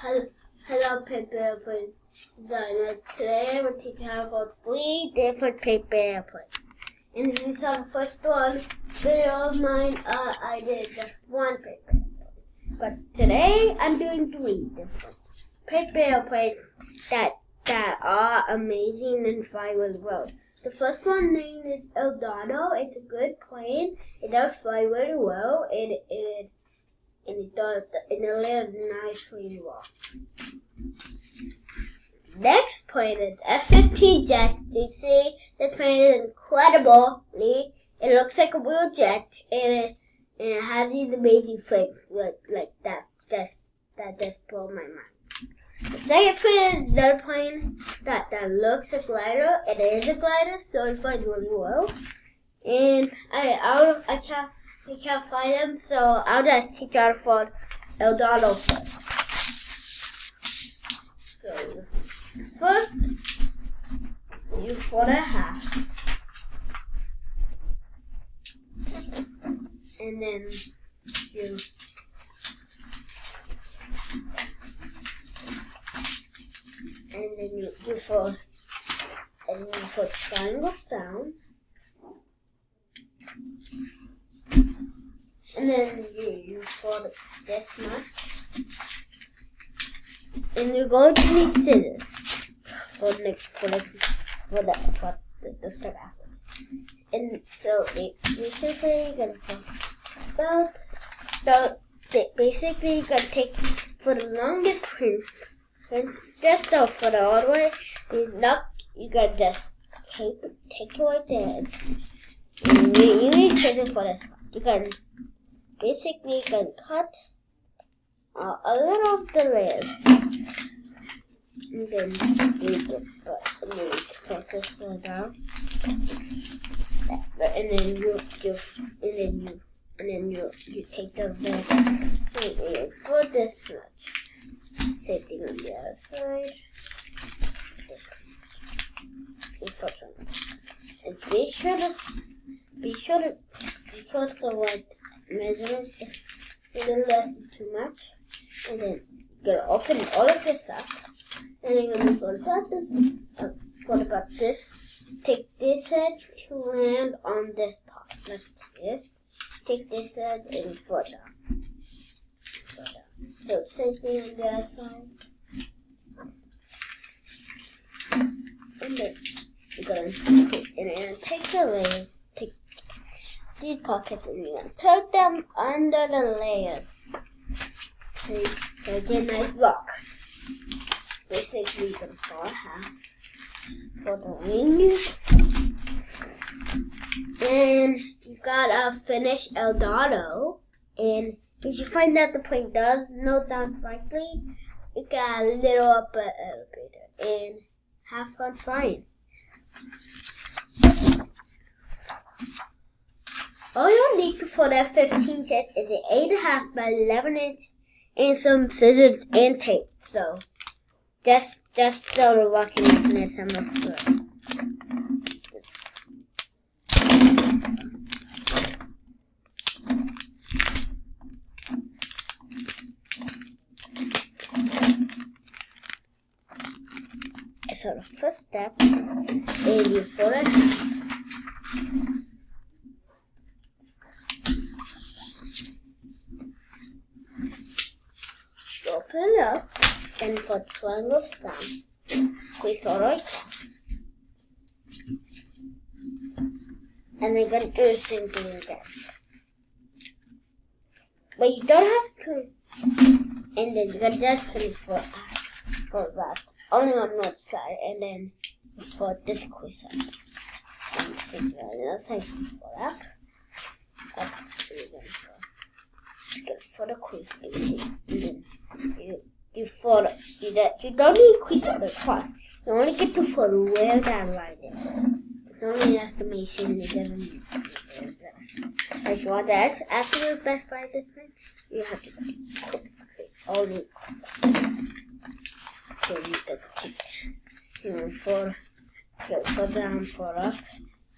Hello paper airplane designers. Today I'm taking out for 3 different paper airplanes. And these are the first one. Video of mine, I did just 1 paper airplane. But today I'm doing 3 different paper airplanes that are amazing and fly really well. The first one name is Eldorado. It's a good plane. It does fly really well, and it lives nicely well. Next plane is F15 Jet. You see, this plane is incredible. It looks like a real jet, and it has these amazing flames like that. That just blow my mind. The second plane is another plane that looks a glider. It is a glider, so it flies really well. And I can't fly them, so I'll just take out for Eldorado first. So first, you fold it half, and then you fold triangles down, and then you fold this much, and you go to these scissors for the step after. And so basically you're gonna fold basically you're gonna take for the longest string. Just don't fold it all the way. You gotta just take it right there. And you need scissors for this one. You can cut a little of the layers. And then you focus it down. And then you take the layers and you fold this much. Same thing on the other side. And be sure the right measurement is less than too much. And then you're gonna open all of this up. And then you're gonna fold about this. Take this edge to land on this part, like this. Take this edge and fold down. So same thing on the other side. And then you're gonna take the layers, take these pockets, and you're gonna put them under the layers. So you get a nice block. Basically, you're gonna fold half for the wings. And you gotta finish Eldorado. And if you find that the plane does not down slightly, you got a little up an elevator and have fun flying. All you need for the F15 Jet is an 8.5 by 11 inch and some scissors and tape. So just so the locking mechanism looks good. So the first step is you fold it half. Open it up and put triangles down. Squeeze all right. And then you're going to do the same thing again. But you don't have to. And then you're going to just finish for that. Only on one side, and then for this squeeze up. And the same thing on the other side for that. Up. For the quiz, and then you fold it. You don't need quiz at the top. You only get to fold where that line is. It's only an estimation. It doesn't need that. If you want that after the best fly this time, you have to quiz. Only quiz up. So you can take fold down, fold up.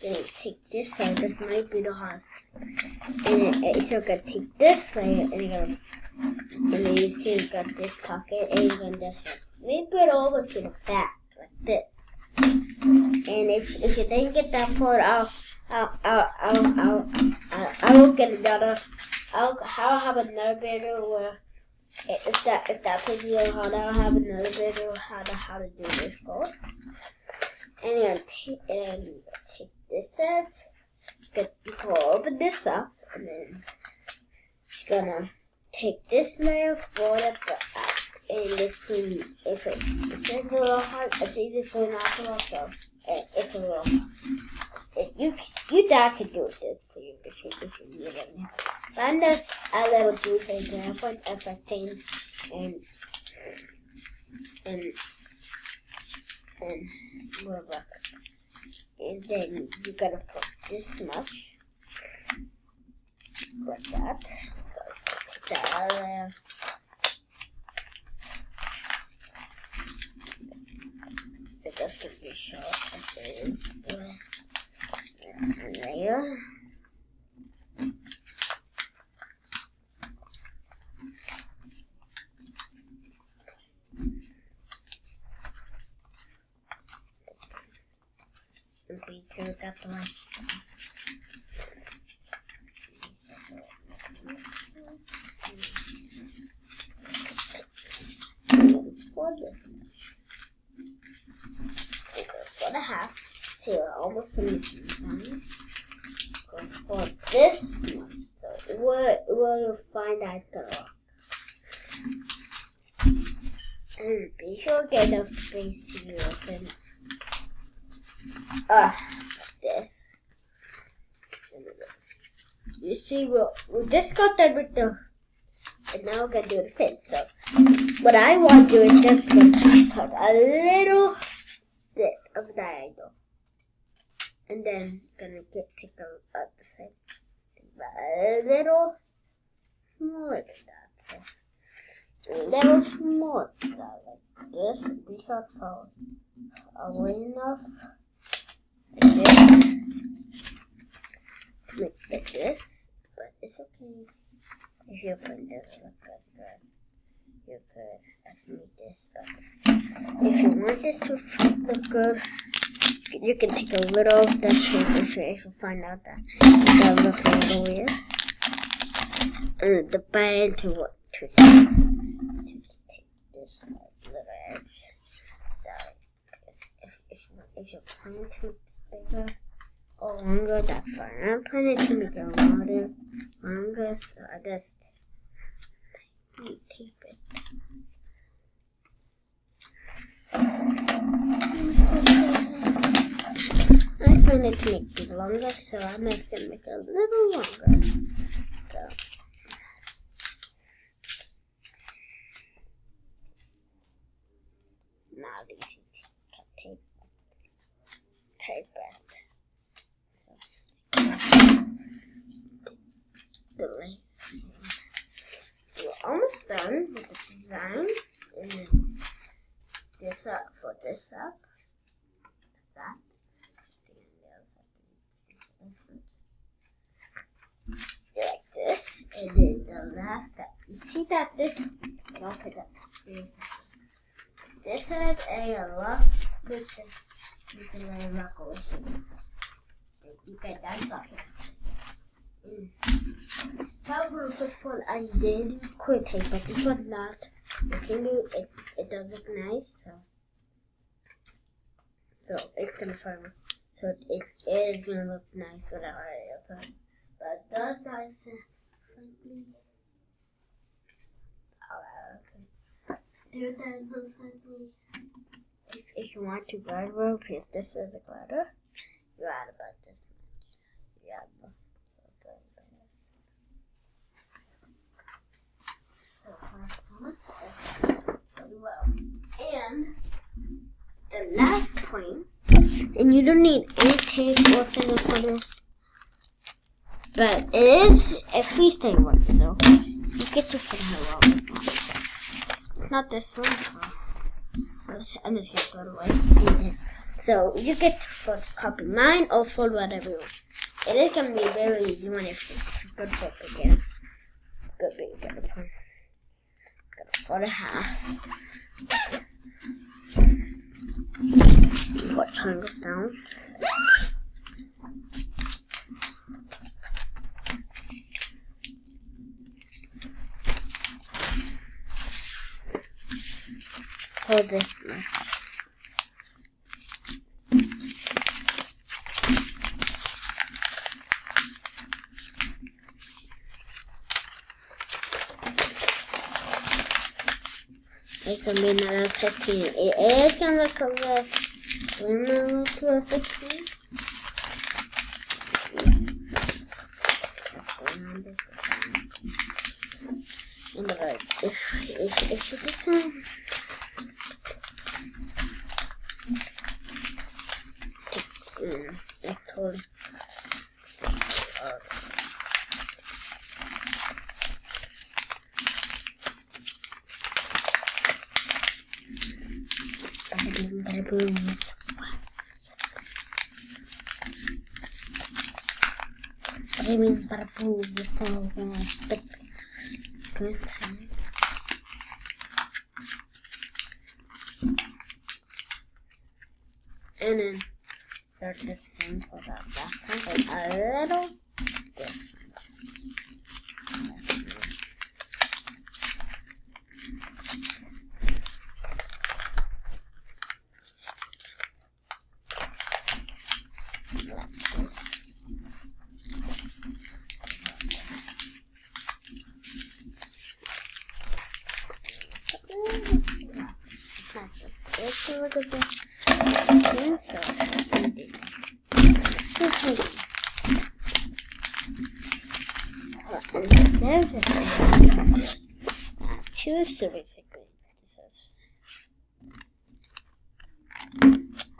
Then take this side. This might be the hard. And so you're gonna take this layer and you're gonna And then you see you got this pocket, and you can just flip it over to the back like this. And if you didn't get that far, I will get another. I'll have another video where if that takes you a little hard, I'll have another video how to do this for. And take this out. Open this up, and then you're gonna take this layer, fold it back, and this clean. It's a little hard. It's easy to clean off also. It's a little. Your dad can do this for you if you need any help. And this I will do for example F15 and whatever. And then you gotta put this much like that. So take that out of there. It just gives me short like this. And there. And be sure got the right. For this much. For the half. See, we're almost finished. Go for this one. So we'll find out the rock. And be sure to get enough space to use it. This. You see, we just got done with the, and now we're gonna do the fin. So, what I want to do is just cut a little bit of diagonal, and then gonna take the same, a little smaller than that. So, a little smaller than that, like this. Be sure to go away enough. Like this, like this, but it's okay if you put this look good. You could estimate this, but if you want this to look good, you can take a little of that shape if you find out that it doesn't look a little weird. And the parental to take this little edge. If you're planning to make this bigger or longer, that's fine. I'm planning to make it longer, so I just tape it. I'm planning to make it longer, so I'm just going to make it a little longer. So. Now these tape best. We're almost done with the design. And then this up, put this up. That. Like this. And then the last step. You see that this, don't put that. This is a rock with you can let it rock away. You get that bucket. However, this one I did use quick tape, but this one not. You can do it. It does look nice, so it's gonna firm. So it is gonna look nice without it. But does nice slightly. Let's do that slightly. If you want to glider, because this is a glider, you add about this much. You add about this. So first one, very well. And the last point, and you don't need any tape or filler for this, but it is a freestyle one, so you get to fit her well. It's not this one, so. I'm just gonna go away. So you get to copy mine or fold whatever you want. It is gonna be a very easy one if it's good for again. Good big good one. for the half. Put triangles down. For this one. It's gonna be another 15. It is gonna look like this. When I look to a 15. But if she this time. It totally. I mean, purple is so bad. And then they're the same for that last time, but a little different. Let's look at the two basically.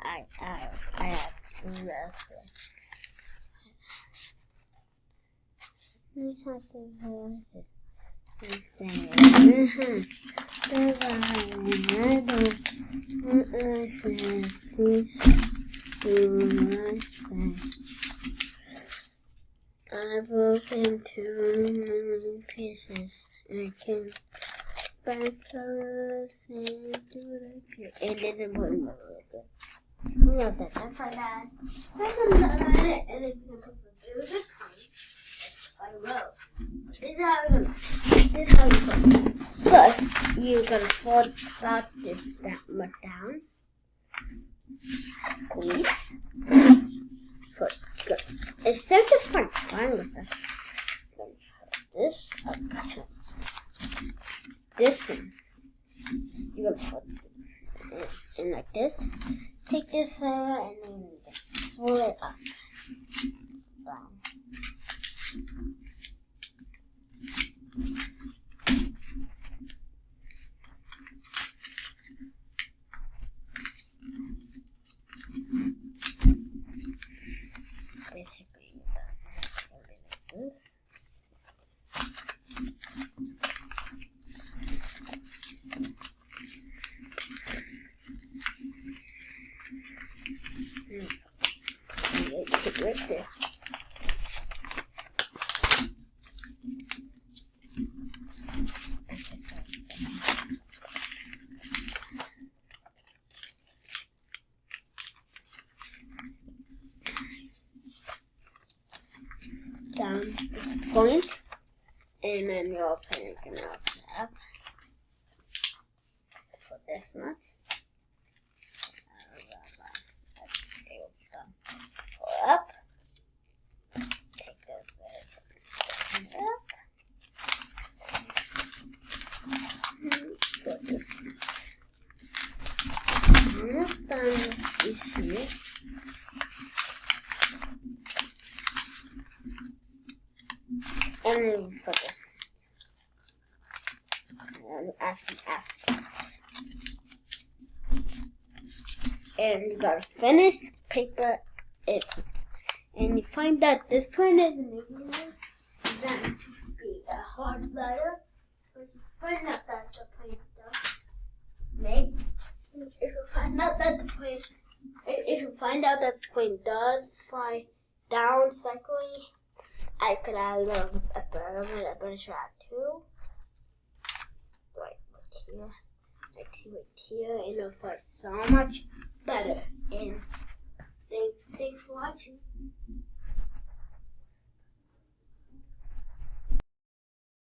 I have two I broke into pieces and I came back to the same to the pure. It didn't put in the liquid. We love that. That's our dad. That's another example of it was a kind. I wrote. This is how you go. First, you're gonna fold this that much down. Squeeze. First, good. Instead of just my triangles, this up to this one. You're gonna fold it in like this. Take this and then fold it up. Down. Basically, like this. It's right there. Down this point, and then you're opening it up for this much. Up. Take those up. Put this almost done. You see. And then for this one. And add some afterwards. And you gotta finish paper it. And you find that this point is making it. That would be a hard letter. But you find out that the point does make. If you find out that the point does fly down cyclically, I could add a little bit of a too. Like here. Right here, and it'll fly so much better. And thanks for watching.